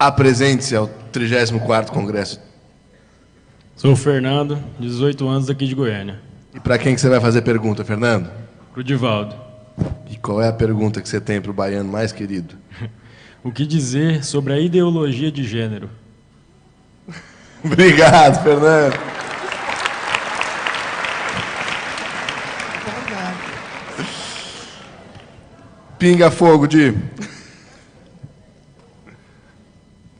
Apresente-se ao 34º Congresso. Sou o Fernando, 18 anos, aqui de Goiânia. E para quem que você vai fazer pergunta, Fernando? Pro Divaldo. E qual é a pergunta que você tem para o baiano mais querido? O que dizer sobre a ideologia de gênero? Obrigado, Fernando. Pinga fogo, Di.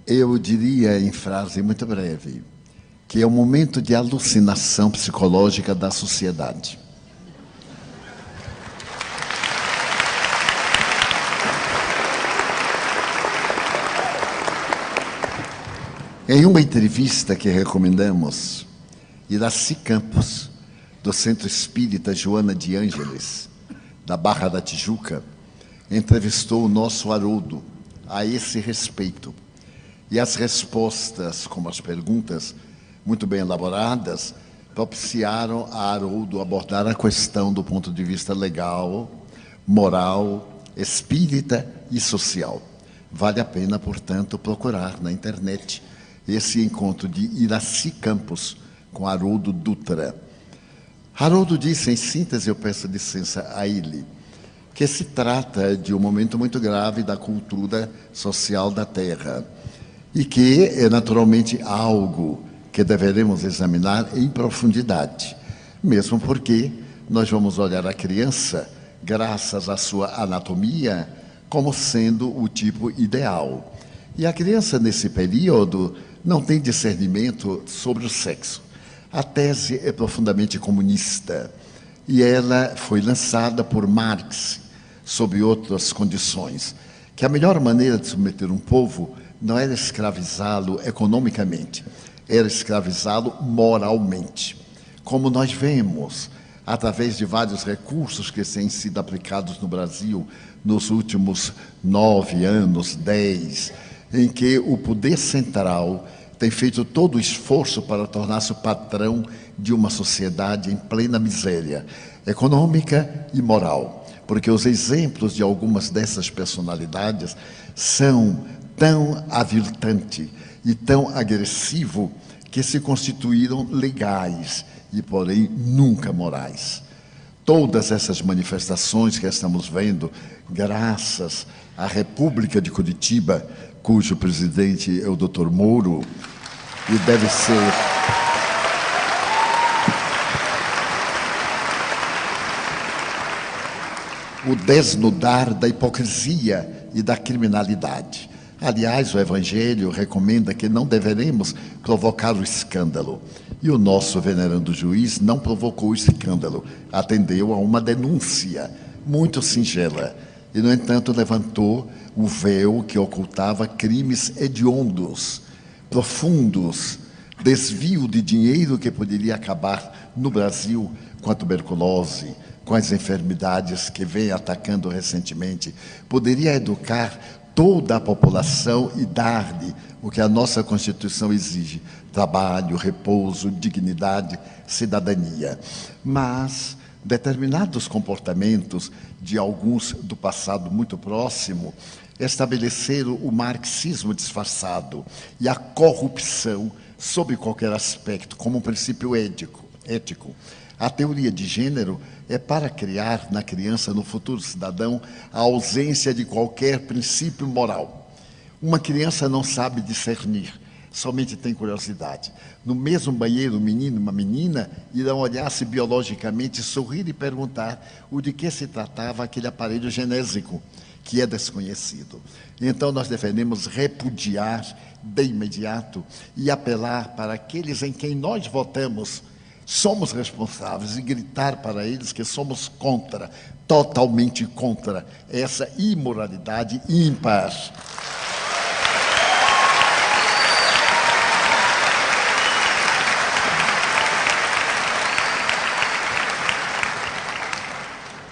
Eu diria, em frase muito breve, que é um momento de alucinação psicológica da sociedade. Em uma entrevista que recomendamos, Iraci Campos, do Centro Espírita Joana de Ângeles, da Barra da Tijuca, entrevistou o nosso Haroldo a esse respeito. E as respostas, como as perguntas, muito bem elaboradas, propiciaram a Haroldo abordar a questão do ponto de vista legal, moral, espírita e social. Vale a pena, portanto, procurar na internet esse encontro de Iraci Campos com Haroldo Dutra. Haroldo disse, em síntese, eu peço licença a ele, que se trata de um momento muito grave da cultura social da Terra e que é naturalmente algo que deveremos examinar em profundidade, mesmo porque nós vamos olhar a criança, graças à sua anatomia, como sendo o tipo ideal. E a criança, nesse período, não tem discernimento sobre o sexo. A tese é profundamente comunista e ela foi lançada por Marx sob outras condições, que a melhor maneira de submeter um povo não era escravizá-lo economicamente, era escravizá-lo moralmente. Como nós vemos, através de vários recursos que têm sido aplicados no Brasil nos últimos 9 anos, 10, em que o poder central tem feito todo o esforço para tornar-se o patrão de uma sociedade em plena miséria econômica e moral, porque os exemplos de algumas dessas personalidades são tão aviltantes e tão agressivos que se constituíram legais e, porém, nunca morais. Todas essas manifestações que estamos vendo, graças à República de Curitiba, cujo presidente é o Dr. Moro, e deve ser o desnudar da hipocrisia e da criminalidade. Aliás, o Evangelho recomenda que não deveremos provocar o escândalo. E o nosso venerando juiz não provocou o escândalo, atendeu a uma denúncia muito singela. E, no entanto, levantou o véu que ocultava crimes hediondos, profundos, desvio de dinheiro que poderia acabar no Brasil com a tuberculose, com as enfermidades que vem atacando recentemente, poderia educar toda a população e dar-lhe o que a nossa Constituição exige: trabalho, repouso, dignidade, cidadania. Mas determinados comportamentos de alguns do passado muito próximo estabeleceram o marxismo disfarçado e a corrupção sob qualquer aspecto como um princípio ético. A teoria de gênero é para criar na criança, no futuro cidadão, a ausência de qualquer princípio moral. Uma criança não sabe discernir, somente tem curiosidade. No mesmo banheiro, um menino e uma menina irão olhar-se biologicamente, sorrir e perguntar o de que se tratava aquele aparelho genésico, que é desconhecido. Então, nós devemos repudiar de imediato e apelar para aqueles em quem nós votamos, somos responsáveis, e gritar para eles que somos contra, totalmente contra, essa imoralidade ímpar.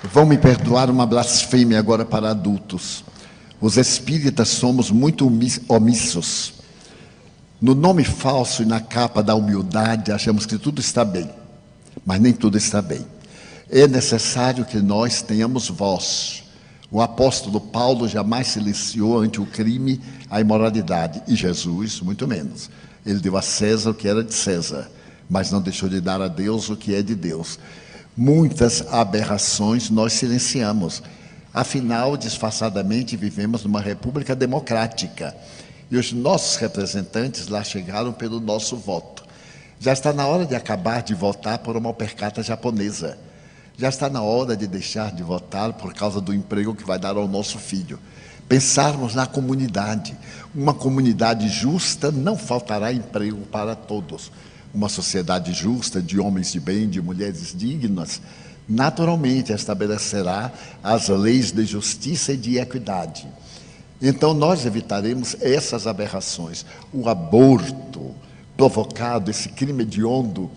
Vão me perdoar uma blasfêmia agora para adultos. Os espíritas somos muito omissos. No nome falso e na capa da humildade, achamos que tudo está bem, mas nem tudo está bem. É necessário que nós tenhamos voz, O apóstolo Paulo jamais silenciou ante o crime a imoralidade, e Jesus, muito menos. Ele deu a César o que era de César, mas não deixou de dar a Deus o que é de Deus. Muitas aberrações nós silenciamos. Afinal, disfarçadamente, vivemos numa república democrática. E os nossos representantes lá chegaram pelo nosso voto. Já está na hora de acabar de votar por uma alpercata japonesa. Já está na hora de deixar de votar por causa do emprego que vai dar ao nosso filho. Pensarmos na comunidade. Uma comunidade justa, não faltará emprego para todos. Uma sociedade justa, de homens de bem, de mulheres dignas, naturalmente estabelecerá as leis de justiça e de equidade. Então nós evitaremos essas aberrações. O aborto provocado, esse crime hediondo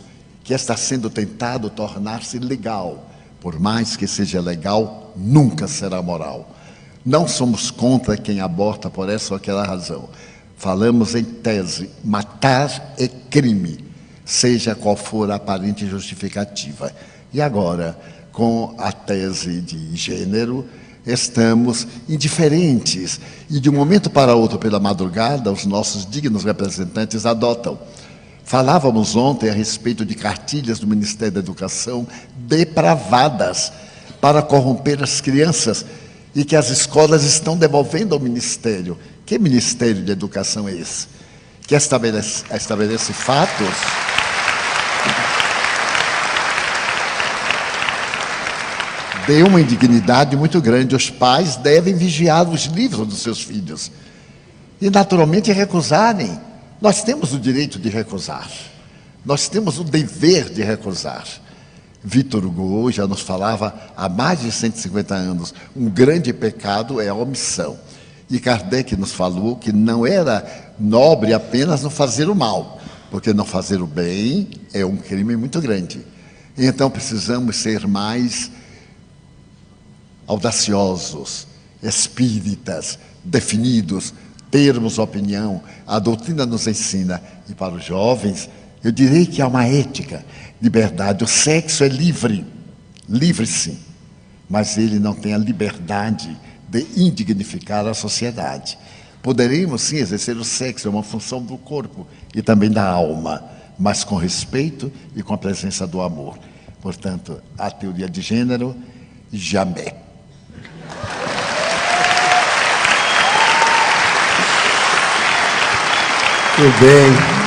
que está sendo tentado tornar-se legal, por mais que seja legal, nunca será moral. Não somos contra quem aborta por essa ou aquela razão. Falamos em tese, matar é crime, seja qual for a aparente justificativa. E agora, com a tese de gênero, estamos indiferentes. E de um momento para outro, pela madrugada, os nossos dignos representantes adotam. Falávamos ontem a respeito de cartilhas do Ministério da Educação depravadas para corromper as crianças e que as escolas estão devolvendo ao Ministério. Que Ministério de Educação é esse? Que estabelece fatos? Deu uma indignidade muito grande. Os pais devem vigiar os livros dos seus filhos e, naturalmente, recusarem. Nós temos o direito de recusar. Nós temos o dever de recusar. Victor Hugo já nos falava há mais de 150 anos, um grande pecado é a omissão. E Kardec nos falou que não era nobre apenas não fazer o mal, porque não fazer o bem é um crime muito grande. Então precisamos ser mais audaciosos, espíritas, definidos, termos opinião. A doutrina nos ensina. E para os jovens, eu direi que há uma ética, liberdade. O sexo é livre, livre sim, mas ele não tem a liberdade de indignificar a sociedade. Poderíamos sim exercer o sexo, é uma função do corpo e também da alma, mas com respeito e com a presença do amor. Portanto, a teoria de gênero, jamais. Muito bem.